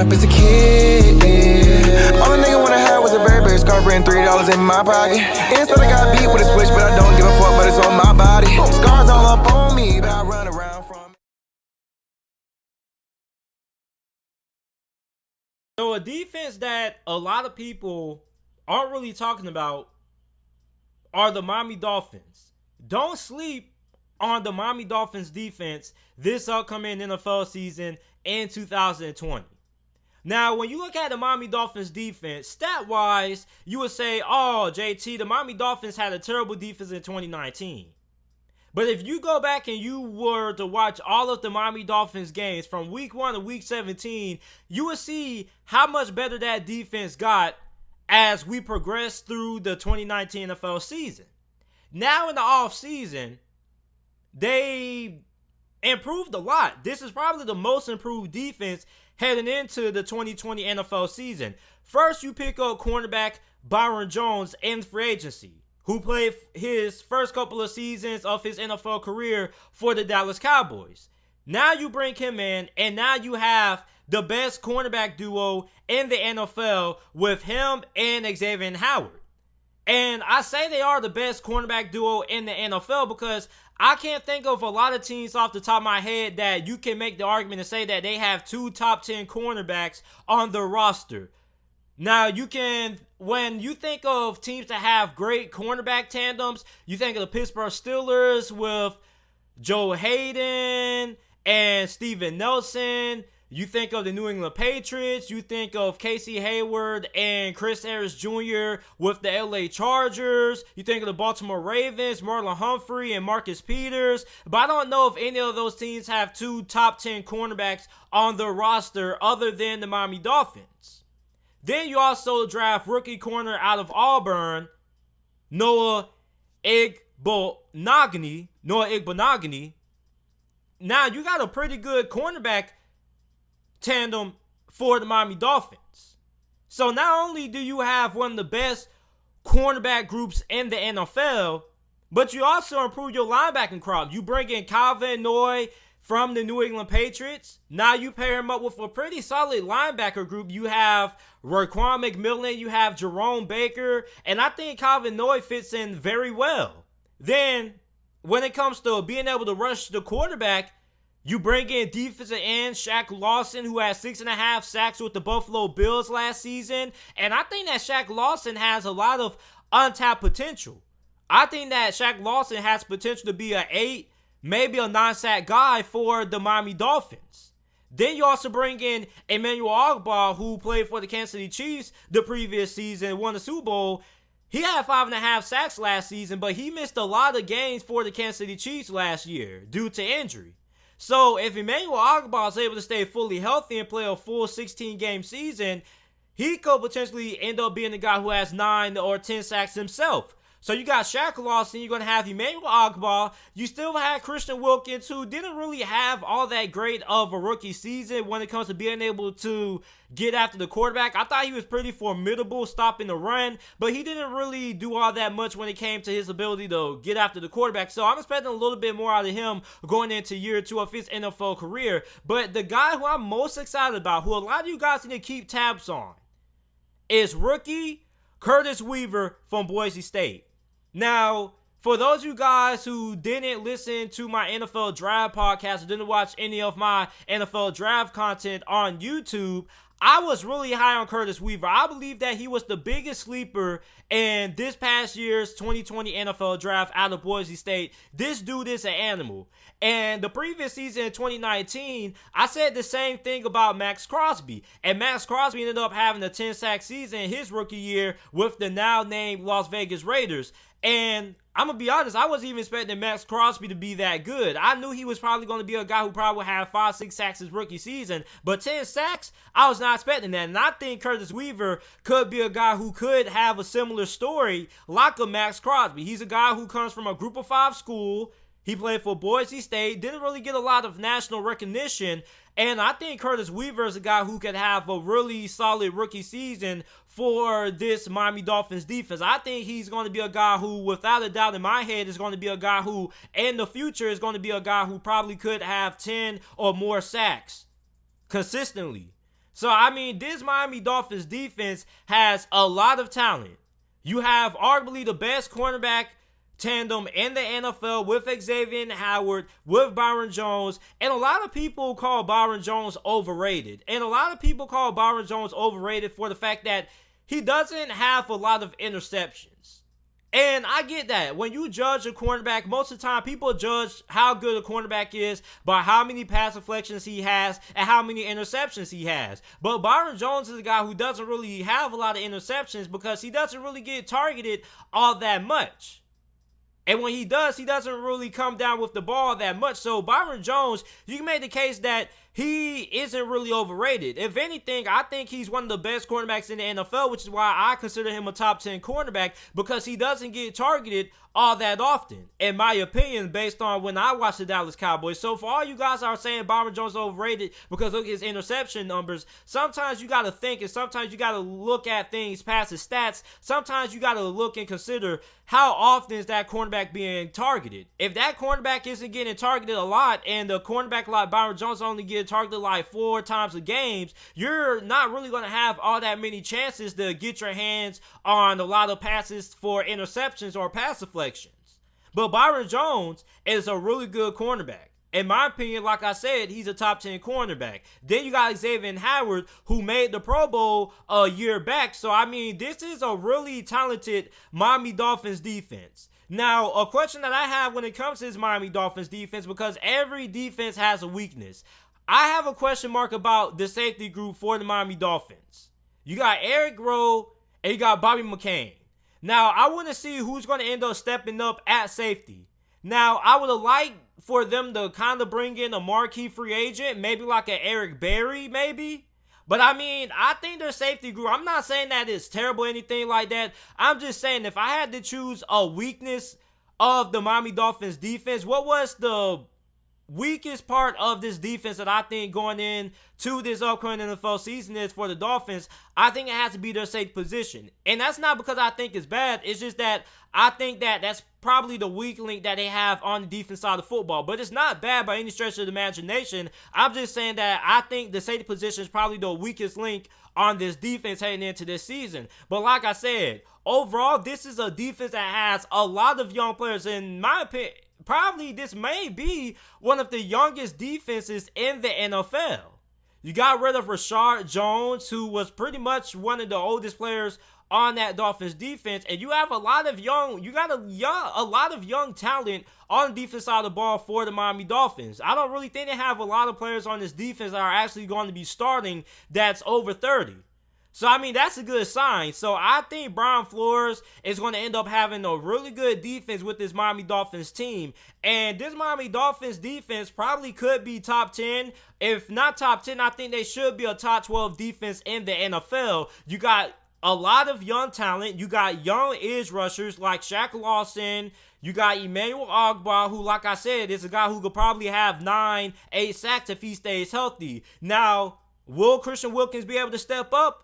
up as a kid. All a nigga wanna have was a Burberry scarf and $3 in my pocket. Instead I got beat with a switch, but I don't give a fuck, but it's on my body. Scars all up on me, but I run around from. So a defense that a lot of people aren't really talking about are the Miami Dolphins. Don't sleep on the Miami Dolphins defense this upcoming NFL season in 2020. Now, when you look at the Miami Dolphins defense, stat-wise, you would say, oh, JT, the Miami Dolphins had a terrible defense in 2019. But if you go back and you were to watch all of the Miami Dolphins games from week 1 to week 17, you would see how much better that defense got as we progressed through the 2019 NFL season. Now in the offseason, they improved a lot. This is probably the most improved defense heading into the 2020 NFL season. First, you pick up cornerback Byron Jones in free agency, who played his first couple of seasons of his NFL career for the Dallas Cowboys. Now you bring him in, and now you have the best cornerback duo in the NFL with him and Xavier Howard. And I say they are the best cornerback duo in the NFL because I can't think of a lot of teams off the top of my head that you can make the argument and say that they have 2 top 10 cornerbacks on their roster. Now, when you think of teams that have great cornerback tandems, you think of the Pittsburgh Steelers with Joe Hayden and Steven Nelson. You think of the New England Patriots. You think of Casey Hayward and Chris Harris Jr. with the LA Chargers. You think of the Baltimore Ravens, Marlon Humphrey and Marcus Peters. But I don't know if any of those teams have 2 top 10 cornerbacks on their roster other than the Miami Dolphins. Then you also draft rookie corner out of Auburn, Noah Igbenogany. Now you got a pretty good cornerback tandem for the Miami Dolphins. So not only do you have one of the best cornerback groups in the NFL, but you also improve your linebacking crop. You bring in Calvin Noy from the New England Patriots. Now you pair him up with a pretty solid linebacker group. You have Raekwon McMillan, you have Jerome Baker, and I think Calvin Noy fits in very well. Then, when it comes to being able to rush the quarterback, you bring in defensive end Shaq Lawson, who had 6.5 sacks with the Buffalo Bills last season. And I think that Shaq Lawson has a lot of untapped potential. I think that Shaq Lawson has potential to be an 8, maybe a 9-sack guy for the Miami Dolphins. Then you also bring in Emmanuel Ogbah, who played for the Kansas City Chiefs the previous season, won the Super Bowl. He had 5.5 sacks last season, but he missed a lot of games for the Kansas City Chiefs last year due to injury. So if Emmanuel Ogbah is able to stay fully healthy and play a full 16-game season, he could potentially end up being the guy who has 9 or 10 sacks himself. So you got Shaq Lawson, you're going to have Emmanuel Ogbah. You still had Christian Wilkins, who didn't really have all that great of a rookie season when it comes to being able to get after the quarterback. I thought he was pretty formidable stopping the run, but he didn't really do all that much when it came to his ability to get after the quarterback. So I'm expecting a little bit more out of him going into year 2 of his NFL career. But the guy who I'm most excited about, who a lot of you guys need to keep tabs on, is rookie Curtis Weaver from Boise State. Now, for those of you guys who didn't listen to my NFL Draft podcast or didn't watch any of my NFL Draft content on YouTube, I was really high on Curtis Weaver. I believe that he was the biggest sleeper in this past year's 2020 NFL Draft out of Boise State. This dude is an animal. And the previous season in 2019, I said the same thing about Max Crosby. And Max Crosby ended up having a 10-sack season in his rookie year with the now named Las Vegas Raiders. And I'm going to be honest, I wasn't even expecting Max Crosby to be that good. I knew he was probably going to be a guy who probably would have 5-6 sacks his rookie season. But 10 sacks, I was not expecting that. And I think Curtis Weaver could be a guy who could have a similar story like a Max Crosby. He's a guy who comes from a group of 5 school. He played for Boise State, didn't really get a lot of national recognition, and I think Curtis Weaver is a guy who could have a really solid rookie season for this Miami Dolphins defense. I think he's going to be a guy who, without a doubt in my head, is going to be a guy who, in the future, is going to be a guy who probably could have 10 or more sacks consistently. So, I mean, this Miami Dolphins defense has a lot of talent. You have arguably the best cornerback tandem in the NFL with Xavier Howard, with Byron Jones, and a lot of people call Byron Jones overrated. And a lot of people call Byron Jones overrated for the fact that he doesn't have a lot of interceptions. And I get that. When you judge a cornerback, most of the time people judge how good a cornerback is by how many pass deflections he has and how many interceptions he has. But Byron Jones is a guy who doesn't really have a lot of interceptions because he doesn't really get targeted all that much. And when he does, he doesn't really come down with the ball that much. So Byron Jones, you can make the case that he isn't really overrated. If anything, I think he's one of the best cornerbacks in the NFL, which is why I consider him a top 10 cornerback, because he doesn't get targeted all that often, in my opinion, based on when I watch the Dallas Cowboys. So for all you guys that are saying Byron Jones is overrated because look at his interception numbers, sometimes you got to think and sometimes you got to look at things past his stats. Sometimes you got to look and consider how often is that cornerback being targeted. If that cornerback isn't getting targeted a lot and the cornerback like Byron Jones only getting targeted like 4 times a game, you're not really going to have all that many chances to get your hands on a lot of passes for interceptions or pass deflections. But Byron Jones is a really good cornerback. In my opinion, like I said, he's a top 10 cornerback. Then you got Xavier Howard, who made the Pro Bowl a year back. So, I mean, this is a really talented Miami Dolphins defense. Now, a question that I have when it comes to this Miami Dolphins defense, because every defense has a weakness, I have a question mark about the safety group for the Miami Dolphins. You got Eric Rowe and you got Bobby McCain. Now, I want to see who's going to end up stepping up at safety. Now, I would have liked for them to kind of bring in a marquee free agent, maybe like an Eric Berry, maybe. But, I mean, I think their safety group, I'm not saying that it's terrible or anything like that. I'm just saying if I had to choose a weakness of the Miami Dolphins defense, what was the weakest part of this defense that I think going in to this upcoming NFL season is for the Dolphins? I think it has to be their safety position. And that's not because I think it's bad. It's just that I think that that's probably the weak link that they have on the defense side of football. But it's not bad by any stretch of the imagination. I'm just saying that I think the safety position is probably the weakest link on this defense heading into this season. But like I said, overall, this is a defense that has a lot of young players. In my opinion, probably this may be one of the youngest defenses in the NFL. You got rid of Rashard Jones, who was pretty much one of the oldest players on that Dolphins defense, and you have a lot of young talent on the defense side of the ball for the Miami Dolphins. I don't really think they have a lot of players on this defense that are actually going to be starting that's over 30. So, I mean, that's a good sign. So, I think Brian Flores is going to end up having a really good defense with this Miami Dolphins team. And this Miami Dolphins defense probably could be top 10. If not top 10, I think they should be a top 12 defense in the NFL. You got a lot of young talent. You got young edge rushers like Shaq Lawson. You got Emmanuel Ogbah, who, like I said, is a guy who could probably have 9-8 sacks if he stays healthy. Now, will Christian Wilkins be able to step up?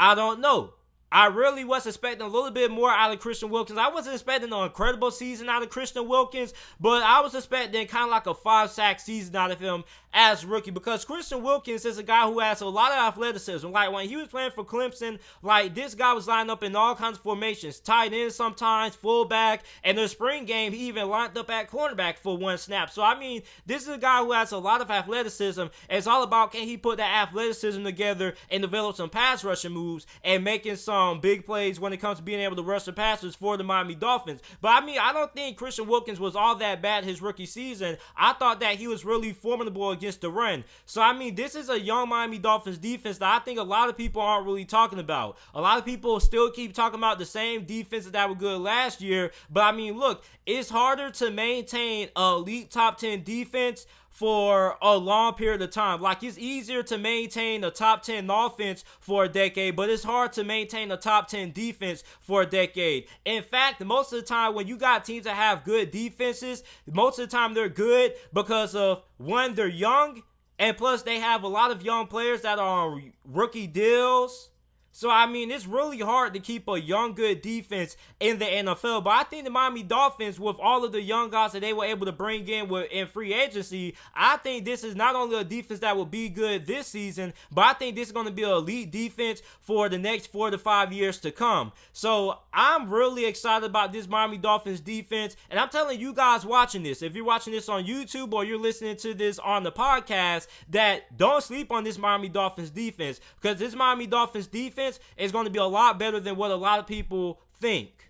I don't know. I really was expecting a little bit more out of Christian Wilkins. I wasn't expecting an incredible season out of Christian Wilkins, but I was expecting kind of like a 5-sack season out of him as rookie, because Christian Wilkins is a guy who has a lot of athleticism. Like when he was playing for Clemson, like this guy was lined up in all kinds of formations, tight end sometimes, fullback, and the spring game he even lined up at cornerback for one snap. So I mean, this is a guy who has a lot of athleticism. It's all about can he put that athleticism together and develop some pass rushing moves and making some big plays when it comes to being able to rush the passes for the Miami Dolphins. But I mean, I don't think Christian Wilkins was all that bad his rookie season. I thought that he was really formidable against the run. So I mean, this is a young Miami Dolphins defense that I think a lot of people aren't really talking about. A lot of people still keep talking about the same defenses that were good last year. But I mean, look, it's harder to maintain an elite top 10 defense for a long period of time. Like, it's easier to maintain a top 10 offense for a decade, but it's hard to maintain a top 10 defense for a decade. In fact, most of the time when you got teams that have good defenses, most of the time they're good because of, one, they're young, and plus they have a lot of young players that are on rookie deals. So, I mean, it's really hard to keep a young, good defense in the NFL. But I think the Miami Dolphins, with all of the young guys that they were able to bring in free agency, I think this is not only a defense that will be good this season, but I think this is going to be an elite defense for the next 4 to 5 years to come. So, I'm really excited about this Miami Dolphins defense. And I'm telling you guys watching this, if you're watching this on YouTube or you're listening to this on the podcast, that don't sleep on this Miami Dolphins defense, because this Miami Dolphins defense is going to be a lot better than what a lot of people think.